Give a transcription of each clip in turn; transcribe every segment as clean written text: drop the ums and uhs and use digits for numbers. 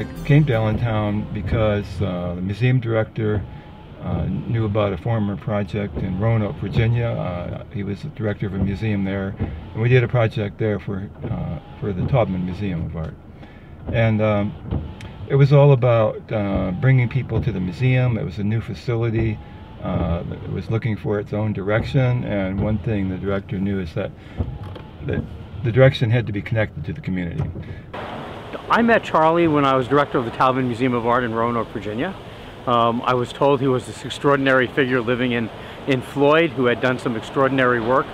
I came to Allentown because the museum director knew about a former project in Roanoke, Virginia. He was the director of a museum there, and we did a project there for the Taubman Museum of Art. And it was all about bringing people to the museum. It was a new facility. It was looking for its own direction, and one thing the director knew is that the direction had to be connected to the community. I met Charlie when I was director of the Taubman Museum of Art in Roanoke, Virginia. I was told he was this extraordinary figure living in Floyd who had done some extraordinary work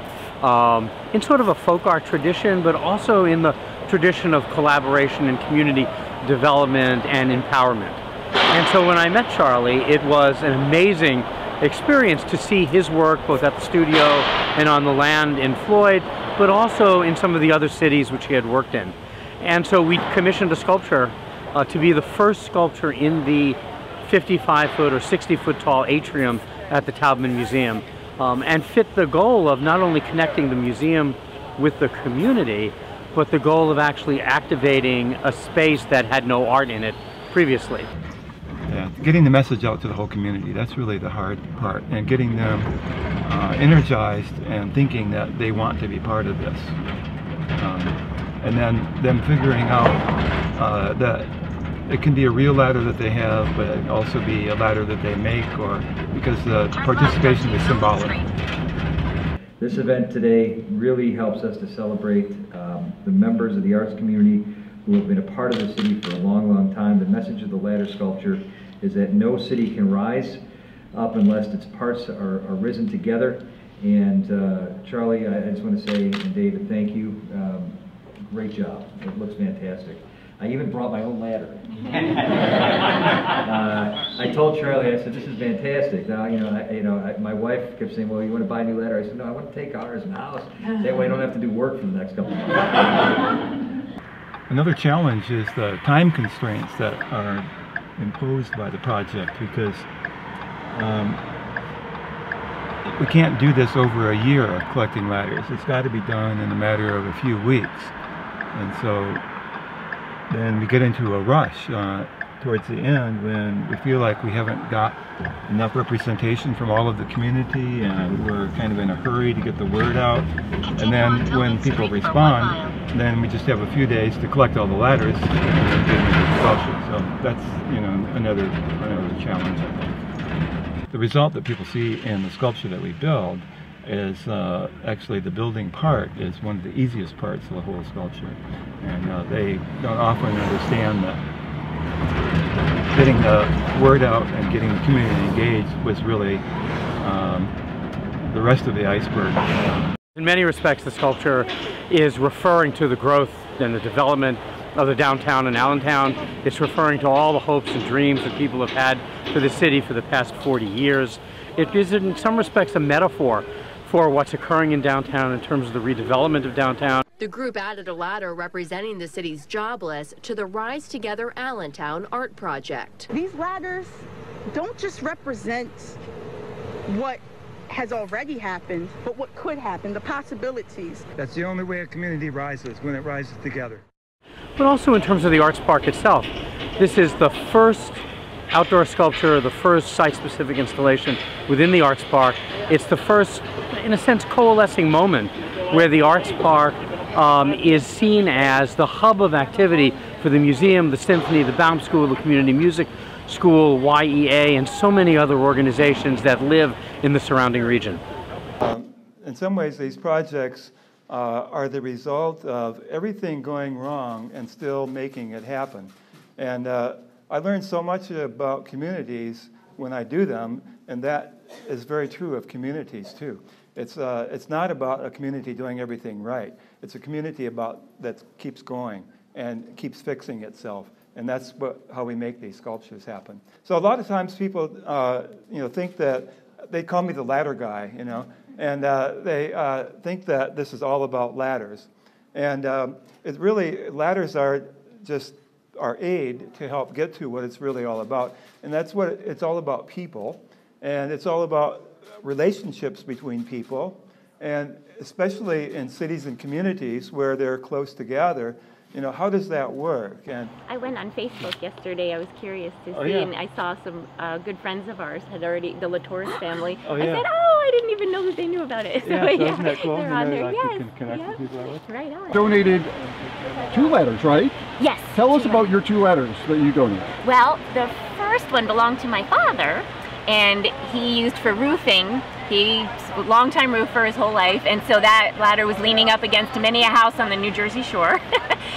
in sort of a folk art tradition, but also in the tradition of collaboration and community development and empowerment. And so when I met Charlie, it was an amazing experience to see his work both at the studio and on the land in Floyd, but also in some of the other cities which he had worked in. And so we commissioned a sculpture to be the first sculpture in the 55-foot or 60-foot tall atrium at the Taubman Museum, and fit the goal of not only connecting the museum with the community, but the goal of actually activating a space that had no art in it previously. Yeah, getting the message out to the whole community, that's really the hard part, and getting them energized and thinking that they want to be part of this. And then them figuring out that it can be a real ladder that they have, but it can also be a ladder that they make, or because the participation is symbolic. This event today really helps us to celebrate the members of the arts community who have been a part of the city for a long, long time. The message of the ladder sculpture is that no city can rise up unless its parts are risen together. And Charlie, I just want to say, and David, thank you. Great job. It looks fantastic. I even brought my own ladder. I told Charlie, I said, "This is fantastic." Now, my wife kept saying, "Well, you want to buy a new ladder?" I said, "No, I want to take ours in the house. That way, I don't have to do work for the next couple of months." Another challenge is the time constraints that are imposed by the project, because we can't do this over a year of collecting ladders. It's got to be done in a matter of a few weeks. And so then we get into a rush towards the end when we feel like we haven't got enough representation from all of the community, and we're kind of in a hurry to get the word out. And then when people respond, then we just have a few days to collect all the ladders and then get into the sculpture. So that's another challenge, I think. The result that people see in the sculpture that we build is actually the building part is one of the easiest parts of the whole sculpture, and they don't often understand that getting the word out and getting the community engaged was really the rest of the iceberg. In many respects, the sculpture is referring to the growth and the development of the downtown in Allentown. It's referring to all the hopes and dreams that people have had for the city for the past 40 years. It is in some respects a metaphor for what's occurring in downtown in terms of the redevelopment of downtown. The group added a ladder representing the city's jobless to the Rise Together Allentown Art Project. These ladders don't just represent what has already happened, but what could happen, the possibilities. That's the only way a community rises, when it rises together. But also in terms of the Arts Park itself. This is the first outdoor sculpture, the first site-specific installation within the Arts Park. It's the first, in a sense, coalescing moment where the Arts Park is seen as the hub of activity for the museum, the symphony, the Baum School, the community music school, YEA, and so many other organizations that live in the surrounding region. In some ways, these projects are the result of everything going wrong and still making it happen. And I learned so much about communities when I do them, and that is very true of communities too. It's not about a community doing everything right. It's a community that keeps going and keeps fixing itself, and that's how we make these sculptures happen. So a lot of times people, think that they call me the ladder guy, and they think that this is all about ladders, and ladders are just our aid to help get to what it's really all about. And that's what it's all about, people. And it's all about relationships between people. And especially in cities and communities where they're close together, how does that work? And I went on Facebook yesterday. I was curious to see, yeah. and I saw some good friends of ours had already, the Latour's family. Oh, I yeah. said, oh, I didn't even know that they knew about it. So, yeah, so isn't that cool? they're on there. Like Yes. you can connect with people that way? Right on. Donated 2 ladders, right? Yes. Tell us about your 2 ladders that you donated. Well, the first one belonged to my father, and he used for roofing. He's a longtime roofer his whole life, and so that ladder was leaning up against many a house on the New Jersey shore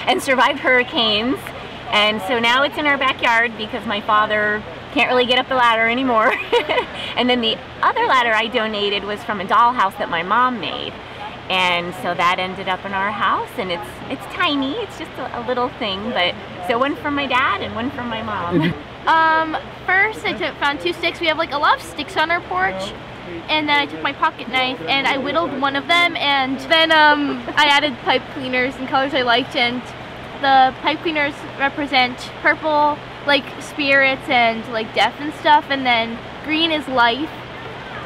and survived hurricanes. And so now it's in our backyard because my father can't really get up the ladder anymore. And then the other ladder I donated was from a dollhouse that my mom made. And so that ended up in our house, and it's tiny. It's just a little thing, but so one from my dad and one from my mom. First I found 2 sticks. We have like a lot of sticks on our porch. And then I took my pocket knife and I whittled one of them, and then I added pipe cleaners in colors I liked, and the pipe cleaners represent purple, like spirits and like death and stuff, and then green is life,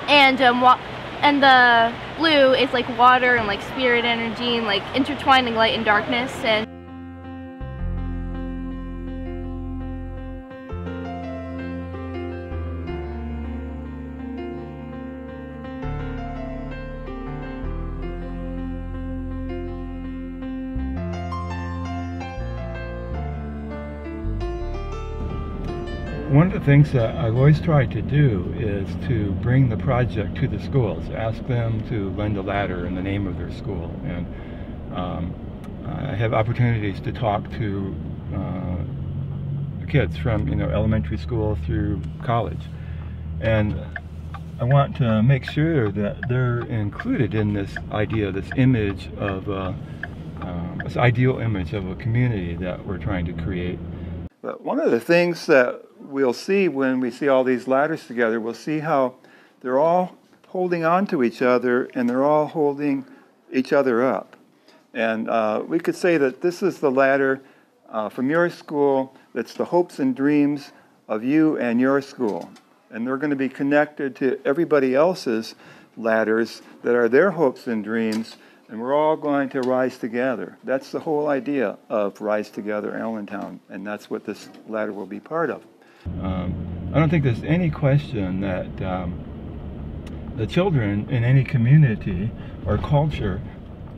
and the blue is like water and like spirit energy and like intertwining light and darkness. And One of the things that I've always tried to do is to bring the project to the schools, ask them to lend a ladder in the name of their school. And I have opportunities to talk to kids from elementary school through college. And I want to make sure that they're included in this idea, this image of, this ideal image of a community that we're trying to create. But one of the things that we'll see when we see all these ladders together, we'll see how they're all holding on to each other and they're all holding each other up. And we could say that this is the ladder from your school that's the hopes and dreams of you and your school. And they're going to be connected to everybody else's ladders that are their hopes and dreams, and we're all going to rise together. That's the whole idea of Rise Together Allentown, and that's what this ladder will be part of. I don't think there's any question that the children in any community or culture,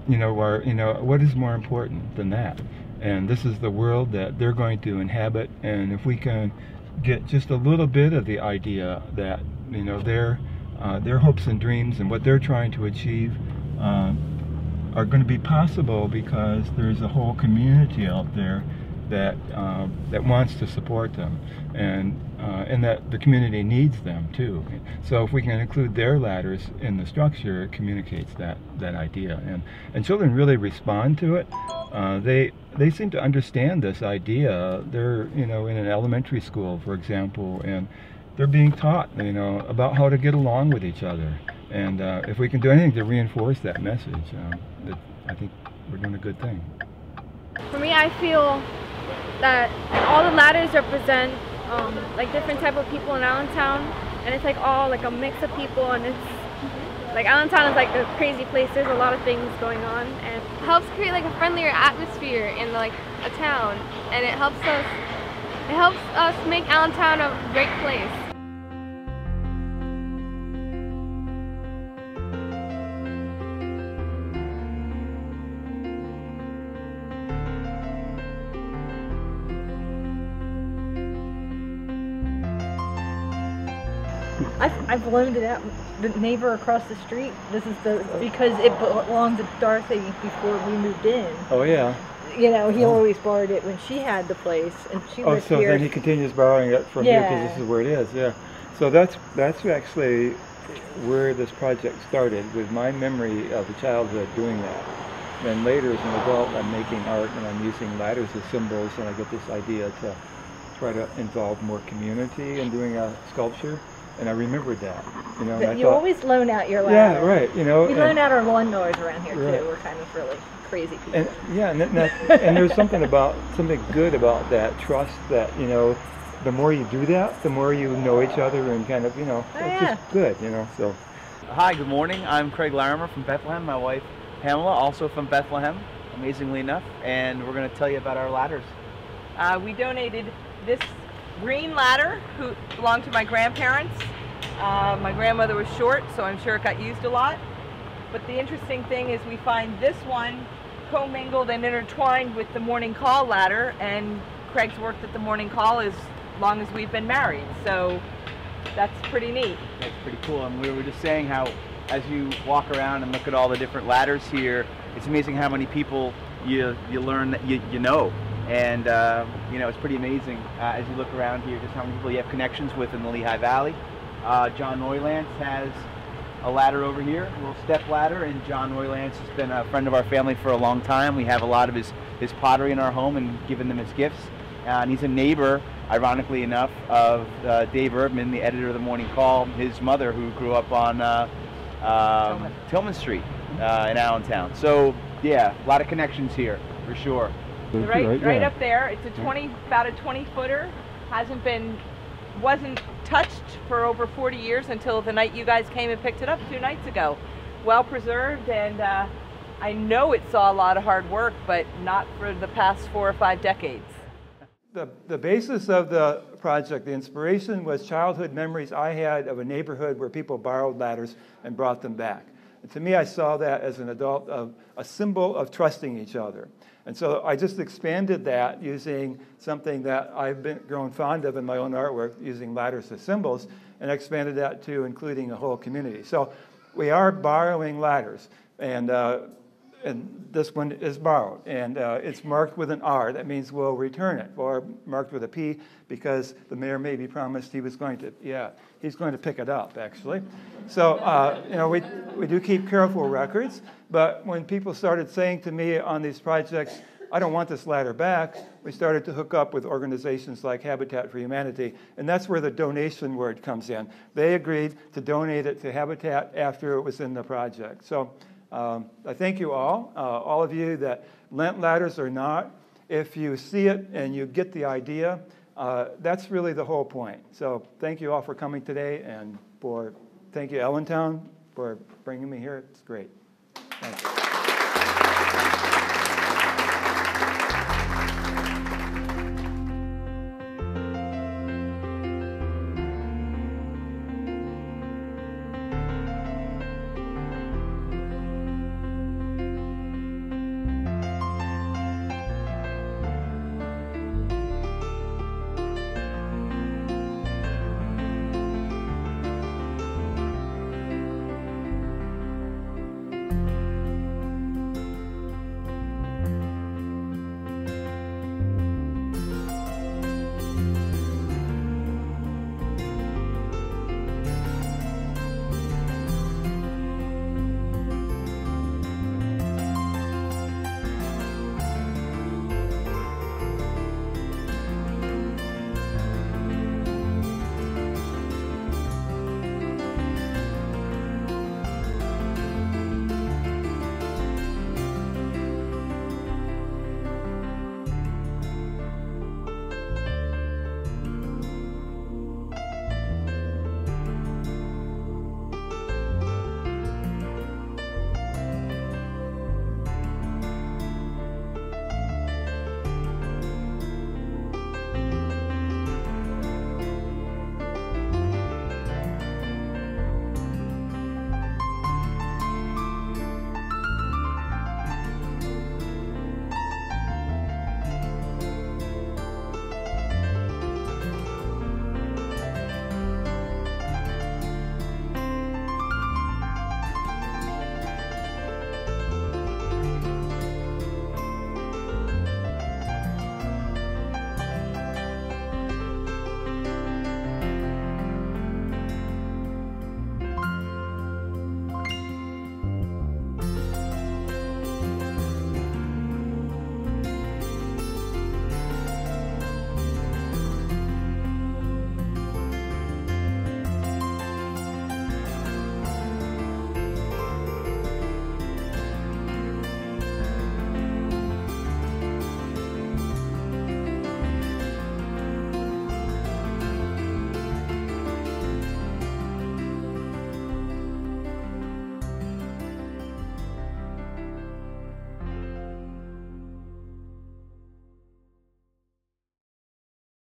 what is more important than that? And this is the world that they're going to inhabit, and if we can get just a little bit of the idea that their hopes and dreams and what they're trying to achieve are going to be possible because there's a whole community out there that wants to support them, and that the community needs them too. So if we can include their ladders in the structure, it communicates that idea, and children really respond to it. They seem to understand this idea. They're in an elementary school, for example, and they're being taught about how to get along with each other. And if we can do anything to reinforce that message, I think we're doing a good thing. For me, I feel that all the ladders represent like different type of people in Allentown, and it's like all like a mix of people, and it's like Allentown is like a crazy place. There's a lot of things going on, and it helps create like a friendlier atmosphere in like a town, and it helps us make Allentown a great place. I've loaned it out. The neighbor across the street, because it belonged to Dorothy before we moved in. Oh yeah. He always borrowed it when she had the place, and she lived so here. Then he continues borrowing it from here because this is where it is. Yeah. So that's actually where this project started, with my memory of a childhood doing that. Then later as an adult, I'm making art and I'm using ladders as symbols, and I get this idea to try to involve more community in doing a sculpture. And I remembered that, And you always loan out your ladder. Yeah, right. We loan out our lawnmowers around here too. We're kind of really crazy people. And there's something good about that trust. That the more you do that, the more you know each other, and kind of it's just good. So. Hi, good morning. I'm Craig Larimer from Bethlehem. My wife Pamela, also from Bethlehem. amazingly enough, and we're going to tell you about our ladders. We donated this green ladder, who belonged to my grandparents. My grandmother was short, so I'm sure it got used a lot. But the interesting thing is we find this one commingled and intertwined with the Morning Call ladder, and Craig's worked at the Morning Call as long as we've been married, so that's pretty neat. That's pretty cool, and we were just saying how as you walk around and look at all the different ladders here, it's amazing how many people you learn that you know. And you know, it's pretty amazing as you look around here just how many people you have connections with in the Lehigh Valley. John Neulantz has a ladder over here, a little step ladder, and John Neulantz has been a friend of our family for a long time. We have a lot of his pottery in our home and given them as gifts. And he's a neighbor, ironically enough, of Dave Erdman, the editor of the Morning Call, his mother, who grew up on Tillman Street in Allentown. So yeah, a lot of connections here for sure. Right up there, it's about a 20-footer. Wasn't touched for over 40 years until the night you guys came and picked it up 2 nights ago. Well preserved, and I know it saw a lot of hard work, but not for the past 4 or 5 decades. The basis of the project, the inspiration, was childhood memories I had of a neighborhood where people borrowed ladders and brought them back. And to me, I saw that as an adult of a symbol of trusting each other. And so I just expanded that using something that I've grown fond of in my own artwork, using ladders as symbols, and expanded that to including a whole community. So we are borrowing ladders, and this one is borrowed, and it's marked with an R. That means we'll return it, or marked with a P because the mayor maybe promised he was going to, he's going to pick it up, actually. So, you know, we do keep careful records, but when people started saying to me on these projects, I don't want this ladder back, we started to hook up with organizations like Habitat for Humanity, and that's where the donation word comes in. They agreed to donate it to Habitat after it was in the project. So I thank you all of you that lent ladders or not. If you see it and you get the idea, that's really the whole point. So thank you all for coming today, and thank you Allentown for bringing me here. It's great. Thanks.